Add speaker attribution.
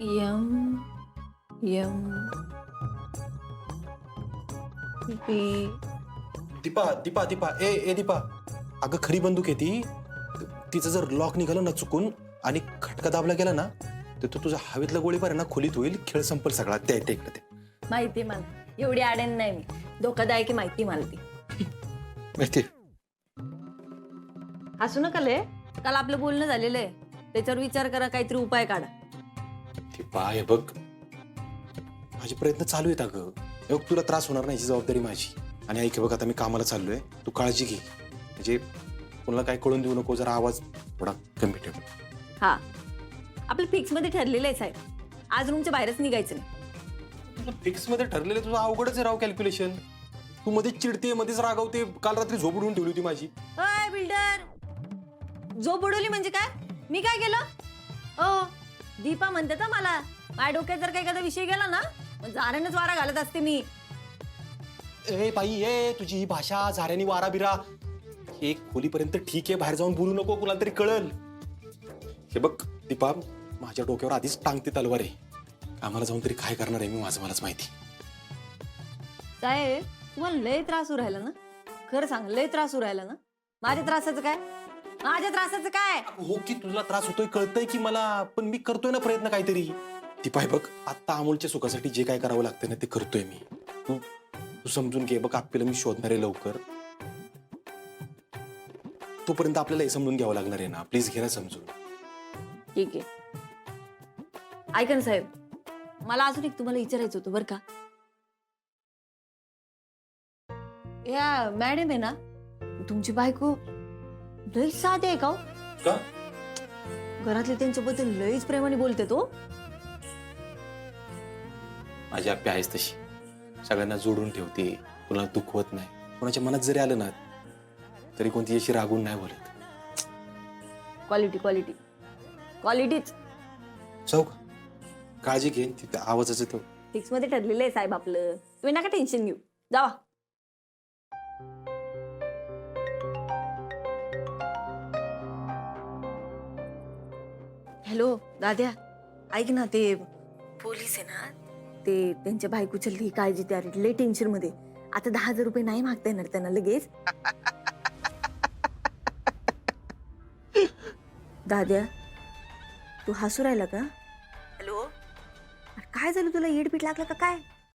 Speaker 1: M M B.
Speaker 2: Deepa Deepa Deepa ए ए दीपा, अगं खरी बंदूक आहे ती. तिचं जर लॉक निघालं ना चुकून आणि खटका दाबला गेला ना तर तो तुझा हवेतला गोळीबार आहे ना खोलीत होईल, खेळ संपल सगळा. त्या इकडे ते
Speaker 1: माहिती मला, एवढी आडेन नाही मी. धोकादायक आहे माहिती मला ती.
Speaker 2: माहिती.
Speaker 1: हसू नका ले, काल आपलं बोलणं झालेलं आहे, त्याच्यावर विचार करा, काहीतरी उपाय काढा.
Speaker 2: दीपा हे बघ, माझे प्रयत्न चालू आहेत अगं. हे बघ, तुला त्रास होणार नाही याची जबाबदारी माझी. आणि ऐक बघ, आता मी कामाला चाललोय, तू काळजी घे. म्हणजे कोणाला काय कळून देऊ नको, जरा आवाज थोडा कमी ठेव.
Speaker 1: हा, आपलं फिक्स मध्ये ठरलेलं आहे साहेब, आज रूमच्या बाहेरच निघायचं नाही.
Speaker 2: तुला फिक्स मध्ये ठरलेलं तुझं अवघडच आहे राव कॅल्क्युलेशन. तू मध्येच चिडते, मध्येच रागवते. काल रात्री झोप उडवून ठेवली होती माझी.
Speaker 1: अय बिल्डर, झोप बुडवली म्हणजे काय? मी काय केलं? ओ दीपा म्हणते तर मला, माझ्या डोक्यात जर काही एखादा विषय गेला ना, मग झाऱ्यानंच वारा घालत असते मी.
Speaker 2: ए बाई, ए तुझी ही भाषा, झाऱ्यानी वारा बिरा, एक खोलीपर्यंत ठीक आहे, बाहेर जाऊन बोलू नको, कुणाला तरी कळल. हे बघ दीपा, माझ्या डोक्यावर आधीच टांगते तलवार आहे. कामाला जाऊन तरी काय करणार आहे मी, माझं मलाच माहिती.
Speaker 1: साहेब, तुम्हाला लय त्रास होऊ राहिला ना? खरं सांग, लय त्रास होऊ राहिला ना? माझ्या त्रासाचं काय? माझ्या त्रासाचं काय?
Speaker 2: हो की तुला त्रास होतोय कळतंय की मला, पण मी करतोय ना प्रयत्न काहीतरी. दीपा हे बघ, आता अमोलच्या सुखासाठी जे काय करावं लागतं ना ते करतोय मी. तू तू समजून घे. बघ, आपल्याला मी शोधणार आहे लवकर, तोपर्यंत आपल्याला हे समजून घ्यावं लागणार आहे ना. प्लीज घे ना समजून.
Speaker 1: ठीक आहे. ऐका ना साहेब, मला अजून एक तुम्हाला विचारायचं होतं बरं का. या मॅडम आहे ना, तुमची बायको लई साधे आहे का हो?
Speaker 2: का?
Speaker 1: घरातले त्यांच्याबद्दल लईच प्रेमाने बोलते तो.
Speaker 2: माझी आप्पी आहेच तशी, सगळ्यांना जोडून ठेवते, तुला दुखवत नाही. कोणाच्या मनात जरी आलं ना तरी कोणती अशी रागून नाही बोलत.
Speaker 1: Quality quality क्वालिटीच.
Speaker 2: चौक काळजी घे, तिथे आवाजच येतो.
Speaker 1: फिक्स मध्ये ठरलेलं आहे साहेब आपलं, तुम्ही नका टेन्शन घेऊ, जावा. हॅलो दाद्या, ऐक ना, ते पोलीस आहे ना, ते त्यांच्या बायकोच्या लई काळजी, त्या लई टेन्शन मध्ये. आता 10,000 रुपये नाही मागता येणार त्यांना लगेच. दाद्या, तू हसू राहिला का? हॅलो, काय झालं तुला, येडपीट लागला का काय?